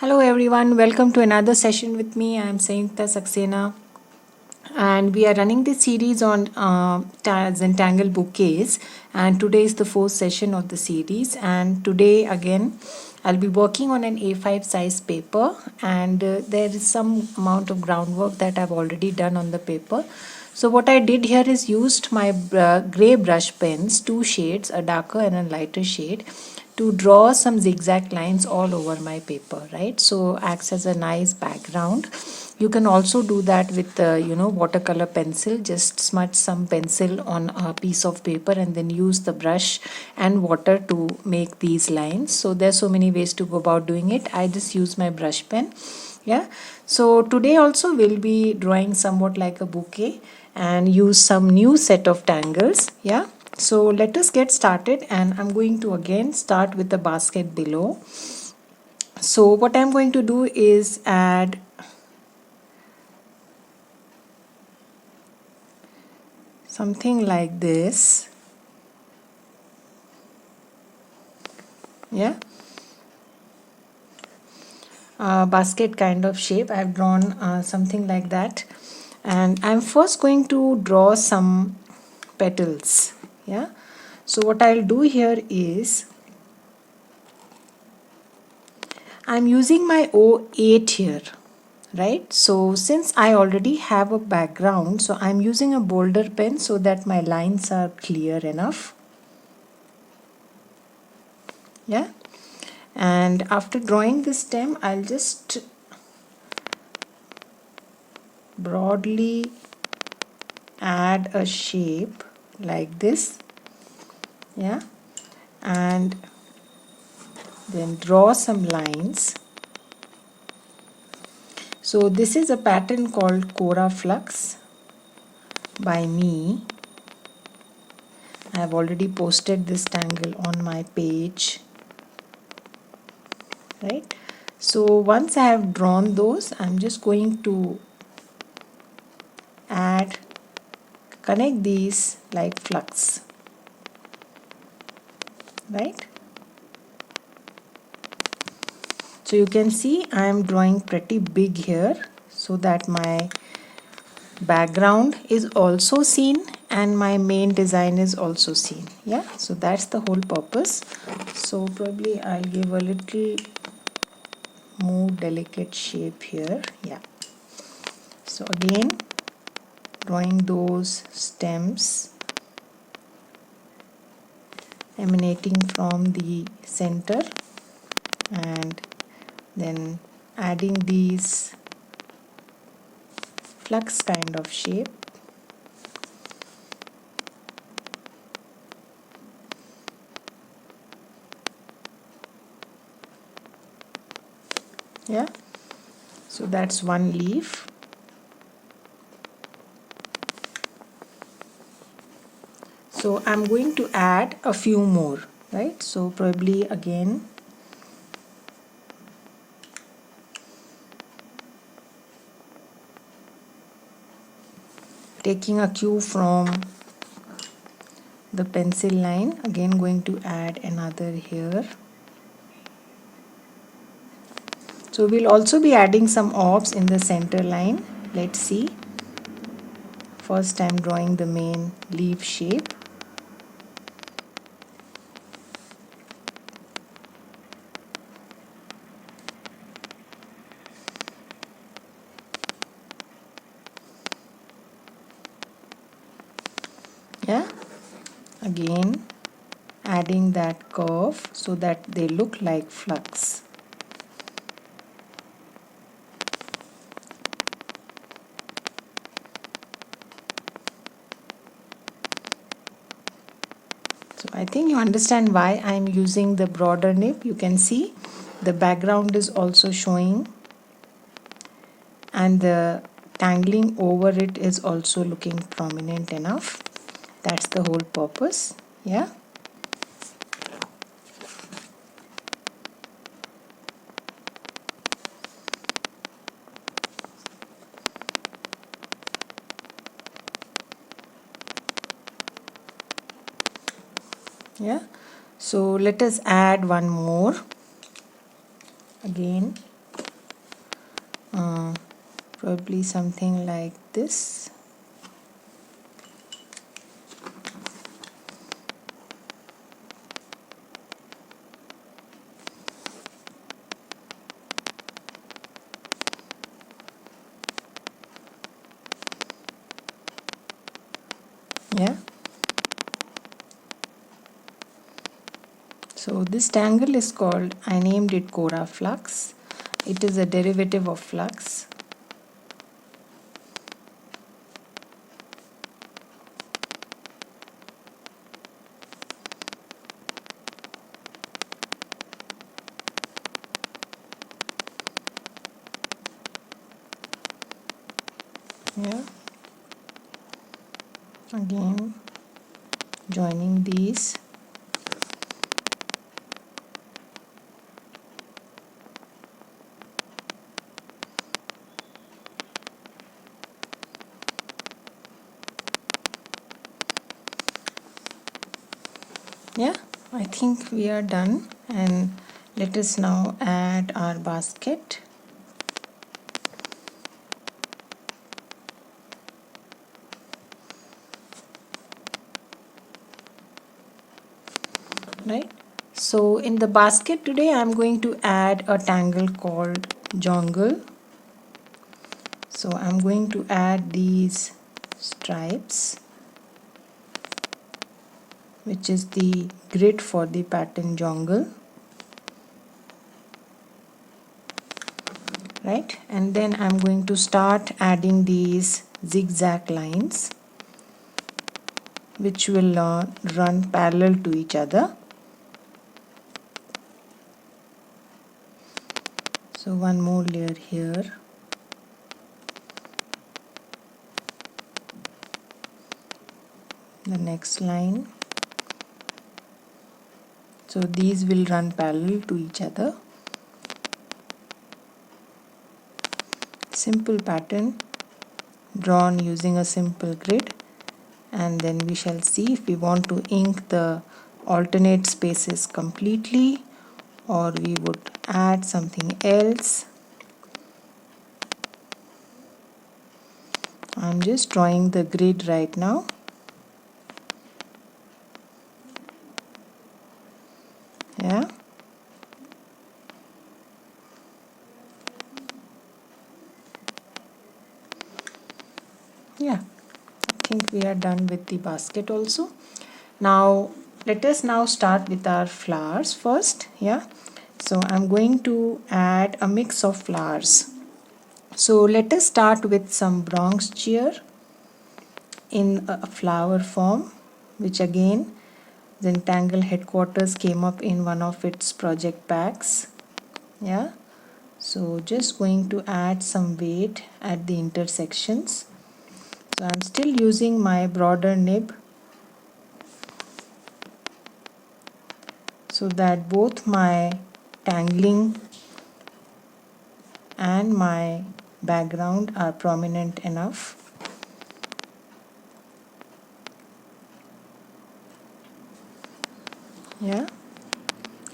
Hello everyone, welcome to another session with me. I am Sanyukta Saxena and we are running this series on Zentangle Bouquets, and today is the fourth session of the series. And today again I'll be working on an A5 size paper, and there is some amount of groundwork that I've already done on the paper. So what I did here is used my gray brush pens, two shades, a darker and a lighter shade, to draw some zigzag lines all over my paper, right? So acts as a nice background. You can also do that with watercolor pencil. Just smudge some pencil on a piece of paper and then use the brush and water to make these lines. So there's so many ways to go about doing it. I just use my brush pen. Yeah, so today also we'll be drawing somewhat like a bouquet and use some new set of tangles. Yeah, so let us get started, and I'm going to again start with the basket below. So what I'm going to do is add something like this. Yeah, basket kind of shape. I've drawn something like that, and I'm first going to draw some petals. Yeah, so what I'll do here is I'm using my O8 here, right? So since I already have a background, so I'm using a bolder pen so that my lines are clear enough. Yeah, and after drawing this stem, I'll just broadly add a shape like this. Yeah, and then draw some lines. So this is a pattern called CORAFLUX by me. I have already posted this tangle on my page, right? So once I have drawn those, I'm just going to connect these like flux, right? So you can see I am drawing pretty big here so that my background is also seen and my main design is also seen. Yeah, so that's the whole purpose. So probably I'll give a little more delicate shape here. Yeah, so again drawing those stems emanating from the center, and then adding these flux kind of shape. Yeah, so that's one leaf. So I'm going to add a few more, right? So probably again taking a cue from the pencil line, again going to add another here. So we'll also be adding some orbs in the center line. Let's see. First I'm drawing the main leaf shape. Yeah, again adding that curve so that they look like flux. So I think you understand why I'm using the broader nib. You can see the background is also showing and the tangling over it is also looking prominent enough. That's the whole purpose. Yeah. Yeah, so let us add one more. Again probably something like this. Yeah. So this tangle is called, I named it CORAFLUX. It is a derivative of flux. Yeah. Again, joining these. Yeah, I think we are done, and let us now add our basket. Right, so in the basket today I'm going to add a tangle called JONQAL. So I'm going to add these stripes, which is the grid for the pattern JONQAL, right? And then I'm going to start adding these zigzag lines, which will run parallel to each other. So one more layer here. The next line. So these will run parallel to each other. Simple pattern drawn using a simple grid, and then we shall see if we want to ink the alternate spaces completely or we would add something else. I'm just drawing the grid right now. Yeah. Yeah, I think we are done with the basket also. Now let us now start with our flowers first. Yeah, so I'm going to add a mix of flowers. So let us start with some BRONXCHEER in a flower form, which again Zentangle headquarters came up in one of its project packs. Yeah, so just going to add some weight at the intersections. So I'm still using my broader nib so that both my tangling and my background are prominent enough. Yeah,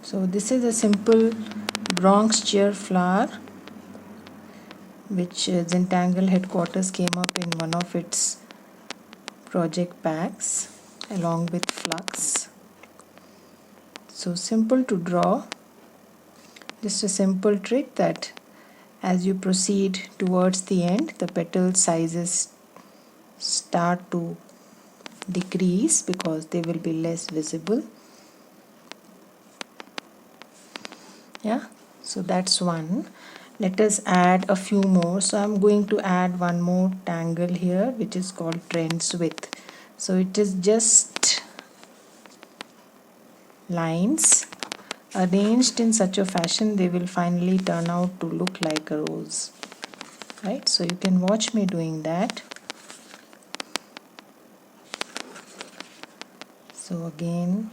so this is a simple BRONXCHEER flower which Zentangle headquarters came up in one of its project packs along with flux. So simple to draw, just a simple trick that as you proceed towards the end, the petal sizes start to decrease because they will be less visible. Yeah, so that's one. Let us add a few more. So I'm going to add one more tangle here, which is called TRENTWITH. So it is just lines arranged in such a fashion they will finally turn out to look like a rose, right? So you can watch me doing that. So again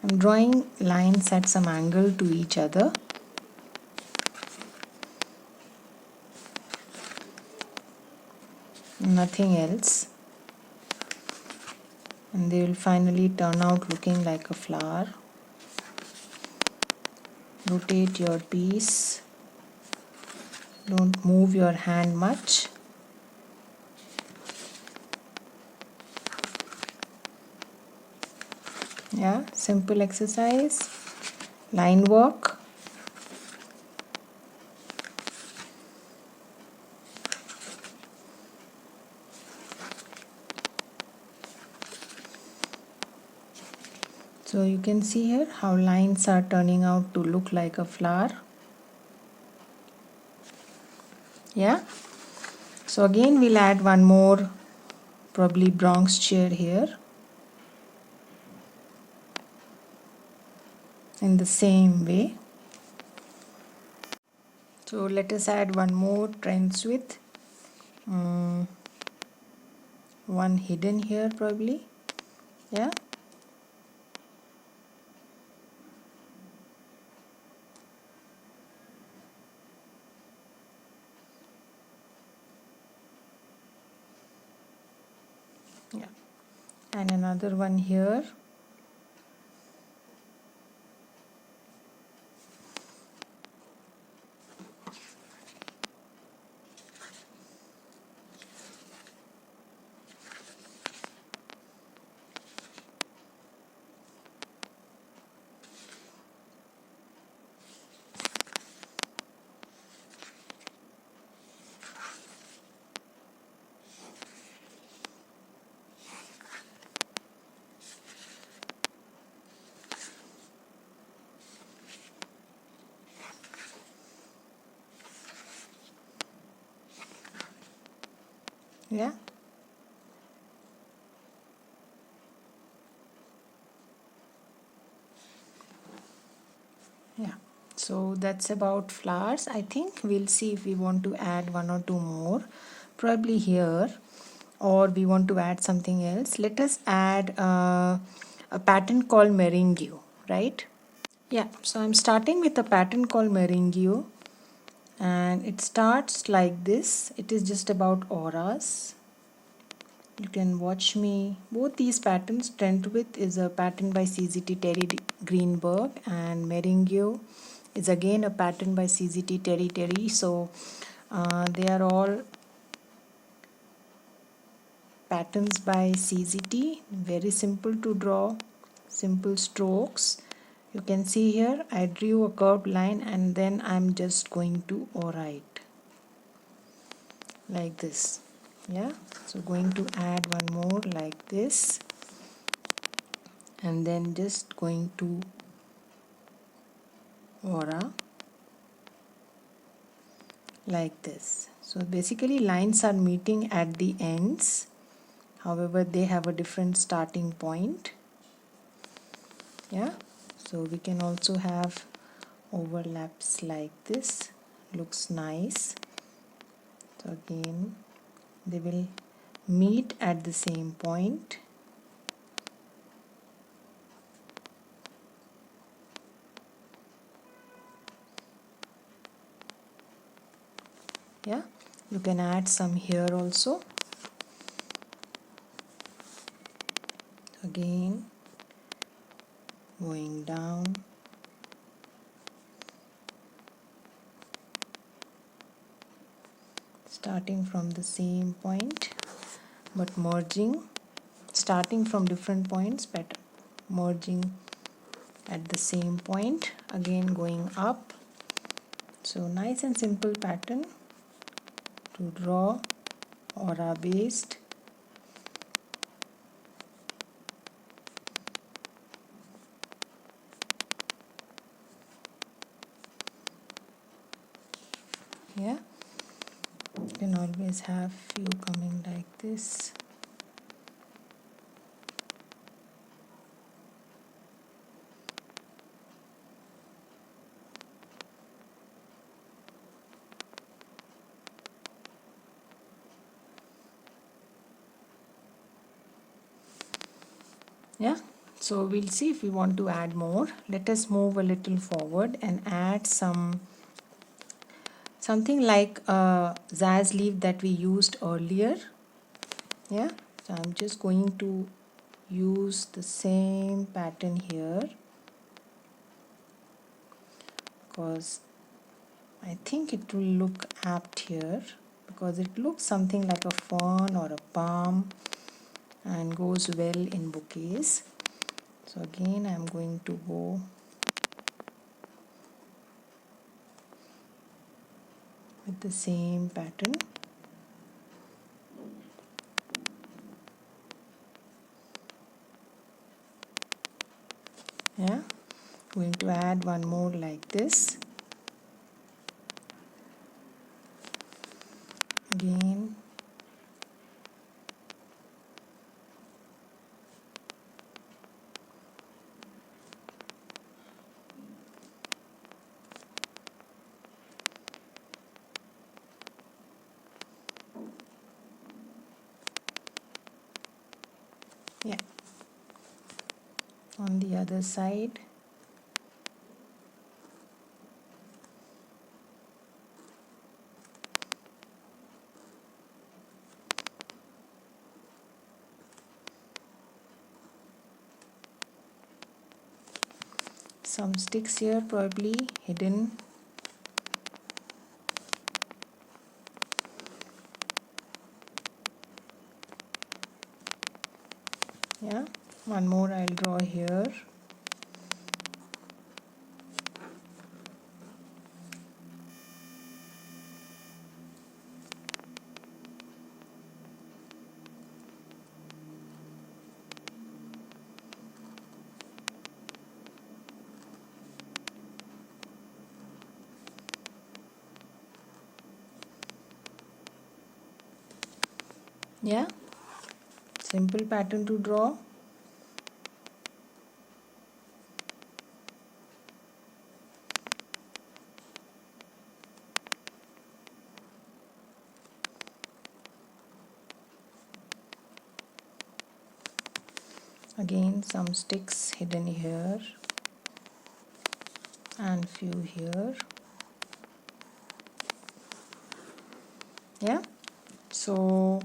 I'm drawing lines at some angle to each other. Nothing else, and they will finally turn out looking like a flower. Rotate your piece Don't move your hand much. Yeah, simple exercise, line work. So you can see here how lines are turning out to look like a flower. Yeah. So again we'll add one more probably Bronx chair here in the same way. So let us add one more TRENTWITH. One hidden here probably. Yeah. Yeah. And another one here. Yeah. Yeah. So that's about flowers. I think we'll see if we want to add one or two more, probably here, or we want to add something else. Let us add a pattern called Meringue, right? Yeah, so I'm starting with a pattern called Meringue, and it starts like this. It is just about auras. You can watch me. Both these patterns, TRENTWITH is a pattern by CZT Greenberg, and Meringue is again a pattern by CZT Terry. So they are all patterns by CZT. Very simple to draw, simple strokes. You can see here I drew a curved line and then I'm just going to aura it like this. Yeah, so going to add one more like this, and then just going to aura like this. So basically lines are meeting at the ends, however they have a different starting point. Yeah, so we can also have overlaps like this. Looks nice. So again they will meet at the same point. Yeah, you can add some here also. Again going down, starting from the same point but merging, starting from different points but merging at the same point, again going up. So nice and simple pattern to draw, aura based. Yeah, you can always have few coming like this. Yeah, so we'll see if we want to add more. Let us move a little forward and add something like a zaz leaf that we used earlier. Yeah, so I'm just going to use the same pattern here because I think it will look apt here because it looks something like a fern or a palm and goes well in bouquets. So again I'm going to go with the same pattern. Yeah, going to add one more like this. Again, yeah, on the other side. Some sticks here probably hidden. Yeah, one more I'll draw here. Yeah, simple pattern to draw. Again, some sticks hidden here and few here. Yeah, so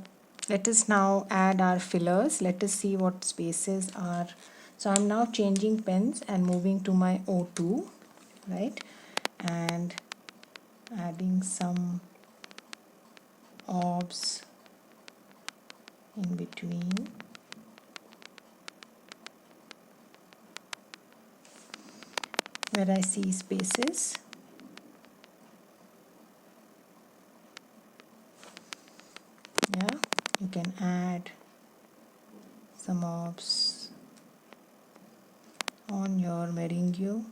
let us now add our fillers. Let us see what spaces are. So I'm now changing pens and moving to my O2, right, and adding some orbs in between. Where I see spaces. Yeah, you can add some orbs on your meringue.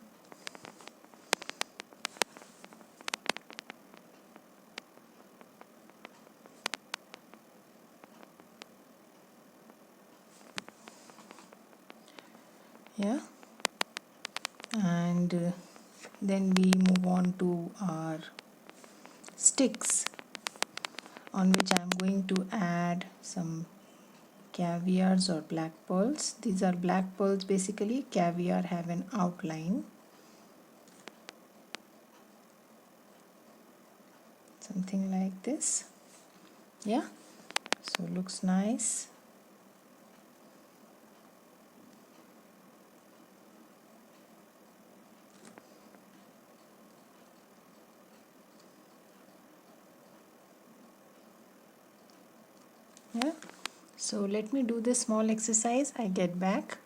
Yeah, and then we move on to our sticks, on which I'm going to add some caviars or black pearls. These are black pearls basically. Caviar have an outline, something like this. Yeah, so looks nice. Yeah, so let me do this small exercise. I get back.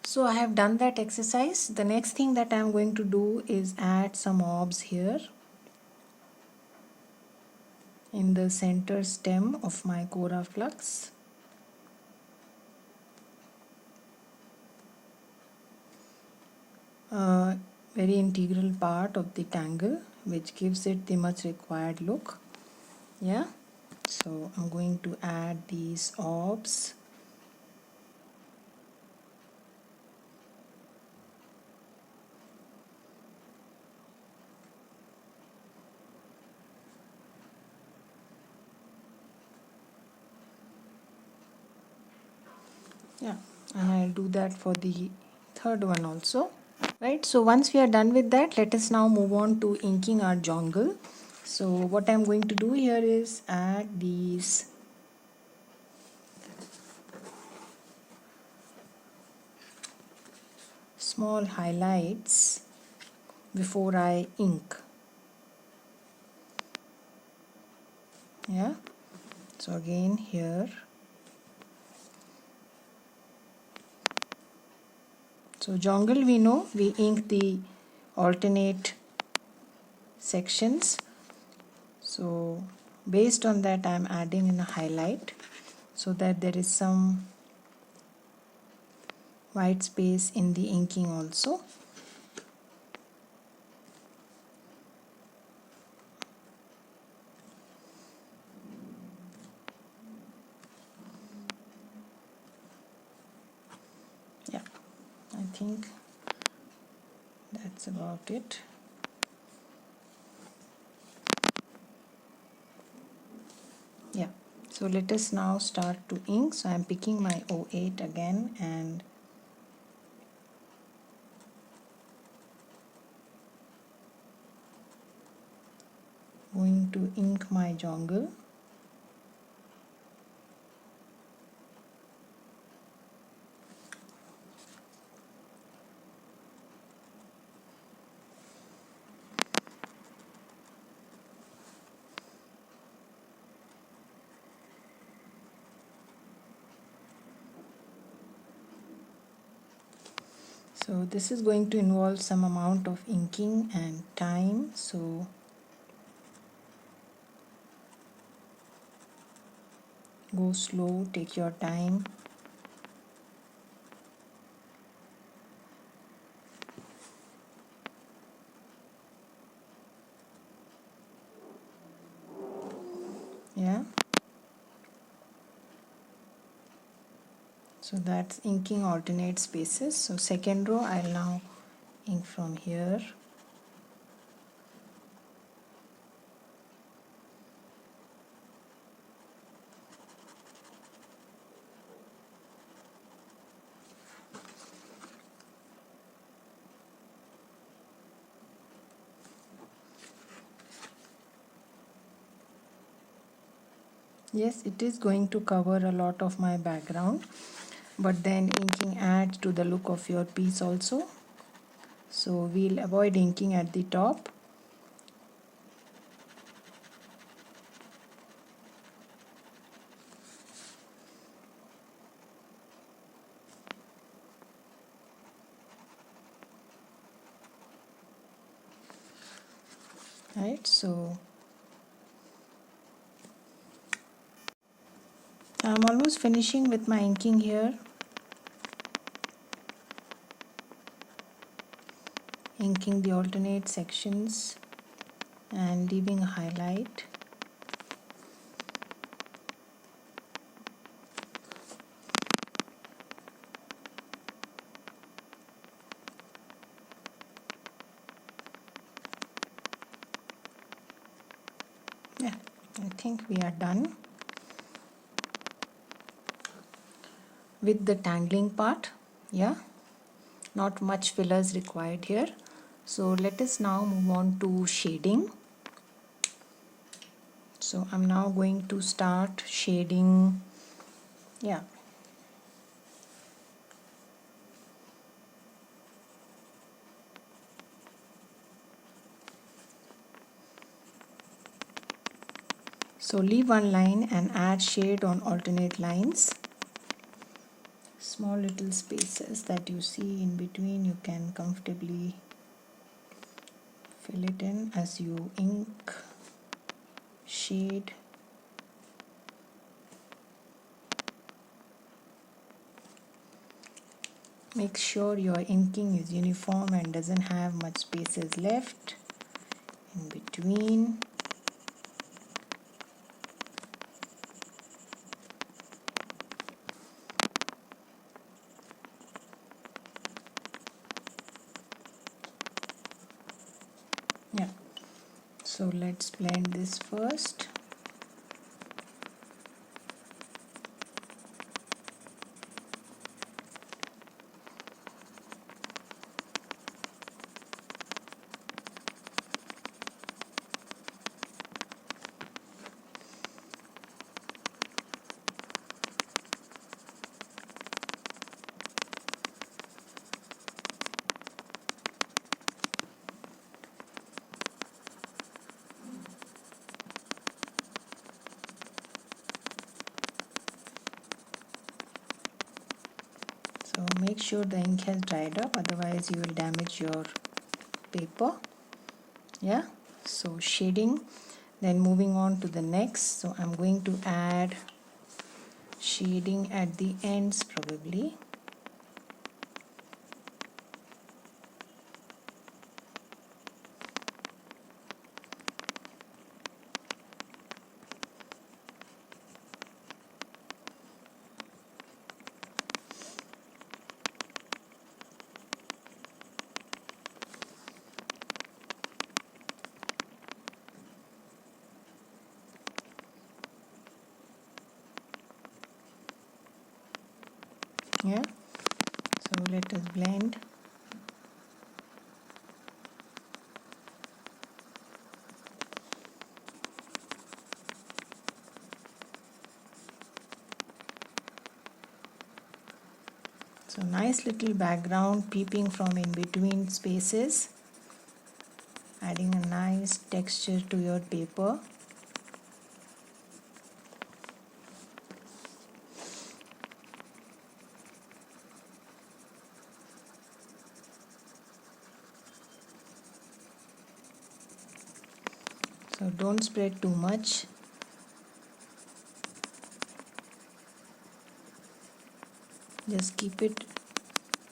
So I have done that exercise. The next thing that I am going to do is add some orbs here in the center stem of my CORAFLUX. Very integral part of the tangle, which gives it the much required look. Yeah, so I'm going to add these orbs. Yeah, and I'll do that for the third one also. Right, so once we are done with that, let us now move on to inking our jongle. So what I'm going to do here is add these small highlights before I ink. Yeah, so again here. So jongle, we know we ink the alternate sections. So based on that, I'm adding in a highlight so that there is some white space in the inking also. Yeah, I think that's about it. Yeah, so let us now start to ink. So I'm picking my 08 again and going to ink my jongle. So this is going to involve some amount of inking and time. So go slow, take your time. Yeah. So that's inking alternate spaces. So second row, I'll now ink from here. Yes, it is going to cover a lot of my background, but then inking adds to the look of your piece also. So we'll avoid inking at the top. Right, so I'm almost finishing with my inking here. Inking the alternate sections and leaving a highlight. Yeah, I think we are done with the tangling part. Yeah, not much fillers required here. So let us now move on to shading. So I'm now going to start shading. Yeah, so leave one line and add shade on alternate lines. Small little spaces that you see in between, you can comfortably fill it in as you ink, shade. Make sure your inking is uniform and doesn't have much spaces left in between. Yeah, so let's blend this first. sure the ink has dried up, otherwise you will damage your paper. Yeah, so shading. Then moving on to the next, so I'm going to add shading at the ends probably. Yeah, so let us blend. So nice little background peeping from in between spaces, adding a nice texture to your paper. So don't spread too much. Just keep it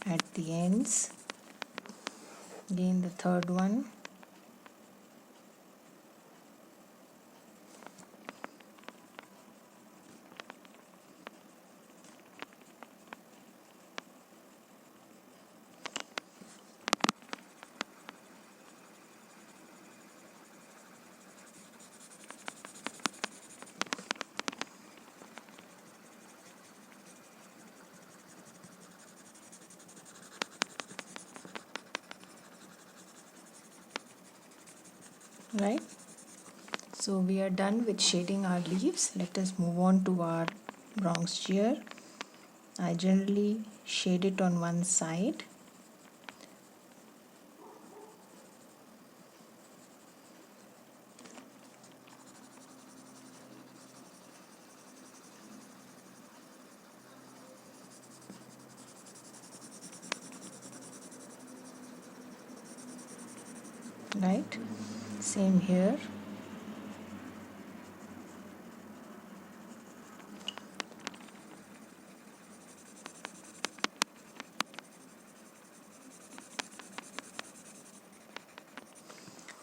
at the ends. Again the third one. Right, so we are done with shading our leaves. Let us move on to our Bronx cheer. I generally shade it on one side. Right, same here.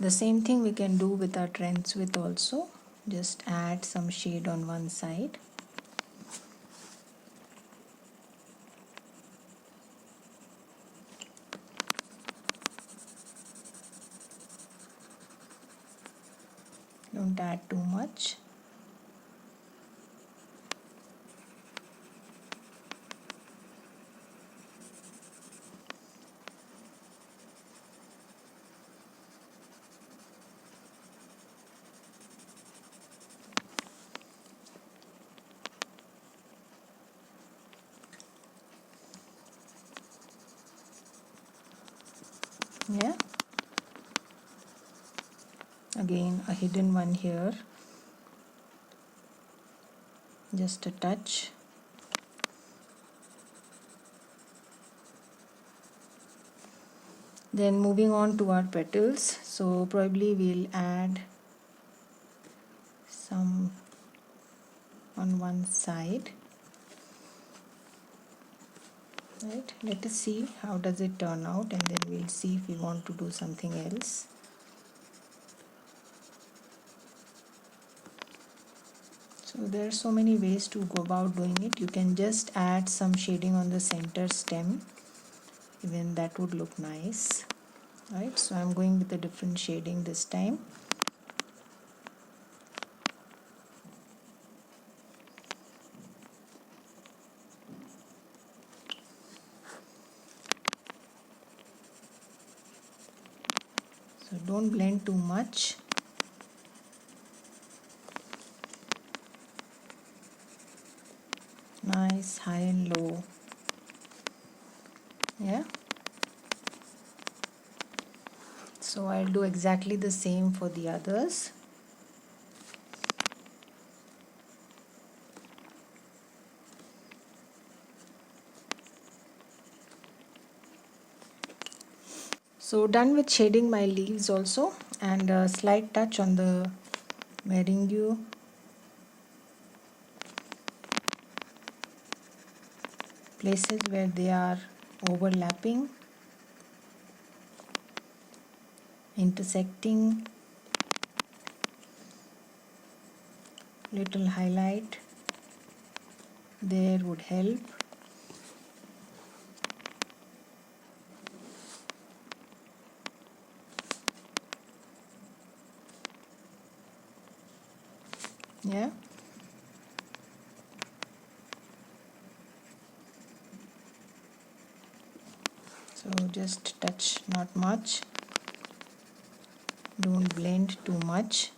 The same thing we can do with our TRENTWITH also. Just add some shade on one side. Don't add too much. Yeah, again a hidden one here, just a touch. Then moving on to our petals, so probably we'll add some on one side. Right, let us see how does it turn out, and then we'll see if we want to do something else. So there are so many ways to go about doing it. You can just add some shading on the center stem, even that would look nice. Right, so I'm going with a different shading this time. So don't blend too much. Nice high and low. Yeah, so I'll do exactly the same for the others. So done with shading my leaves also, and a slight touch on the meringue. Places where they are overlapping, intersecting, little highlight there would help. Yeah. So just touch, not much. Don't blend too much.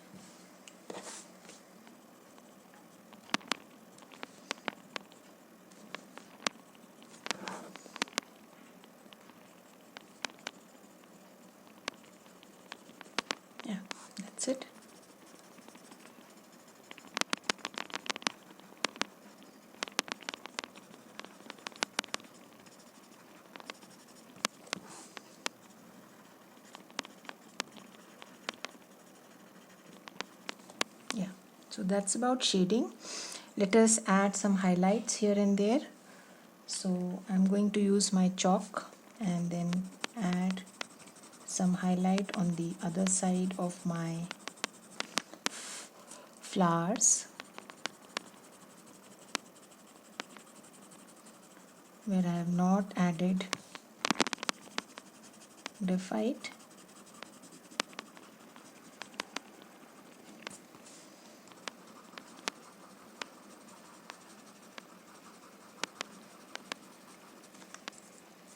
Yeah, that's it. Yeah, so that's about shading. Let us add some highlights here and there. So I'm going to use my chalk and then add some highlight on the other side of my flowers where I have not added graphite.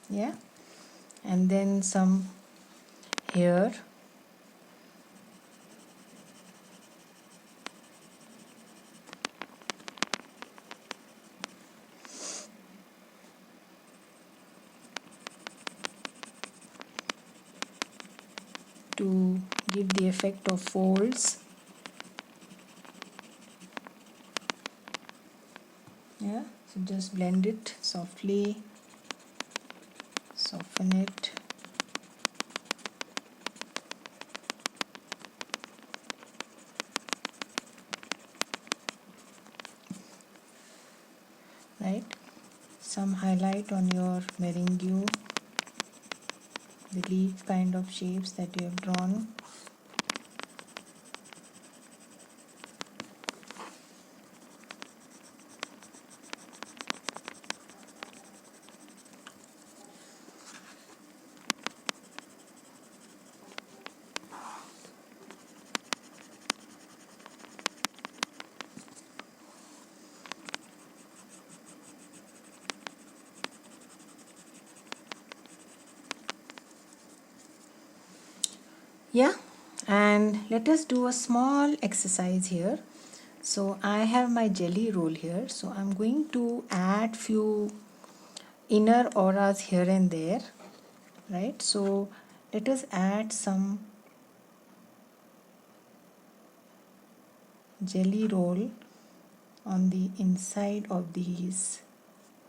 Yeah, and then some here. To give the effect of folds. Yeah, so just blend it softly, soften it. Right, some highlight on your meringue, the leaf kind of shapes that you have drawn. Yeah, and let us do a small exercise here. So I have my jelly roll here, so I'm going to add few inner auras here and there, right? So let us add some jelly roll on the inside of these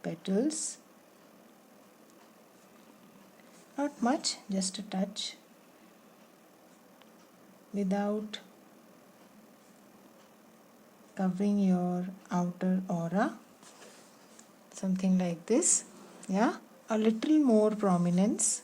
petals. Not much, just a touch, without covering your outer aura. Something like this. Yeah, a little more prominence.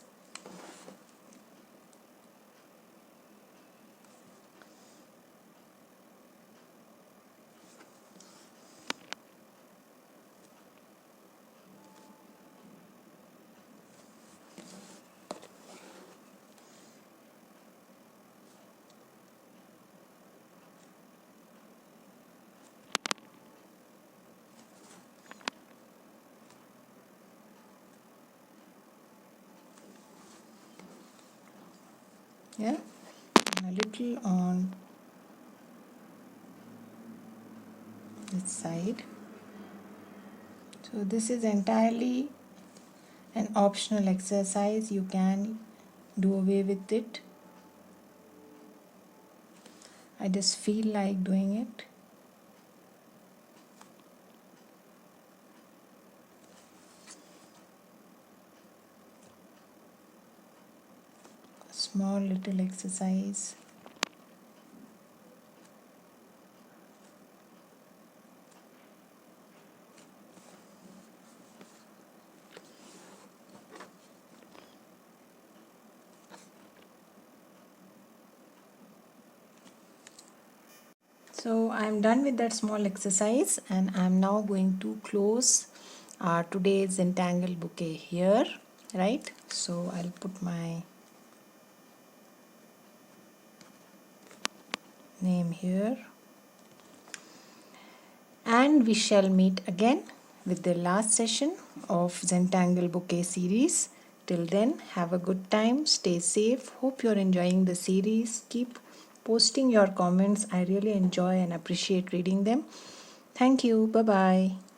Yeah, and a little on this side. So this is entirely an optional exercise. You can do away with it. I just feel like doing it. small little exercise. So I'm done with that small exercise, and I'm now going to close today's Zentangle bouquet here, right? So I'll put my name here, and we shall meet again with the last session of Zentangle Bouquet series. Till then, have a good time, stay safe. Hope you're enjoying the series. Keep posting your comments. I really enjoy and appreciate reading them. Thank you. Bye bye.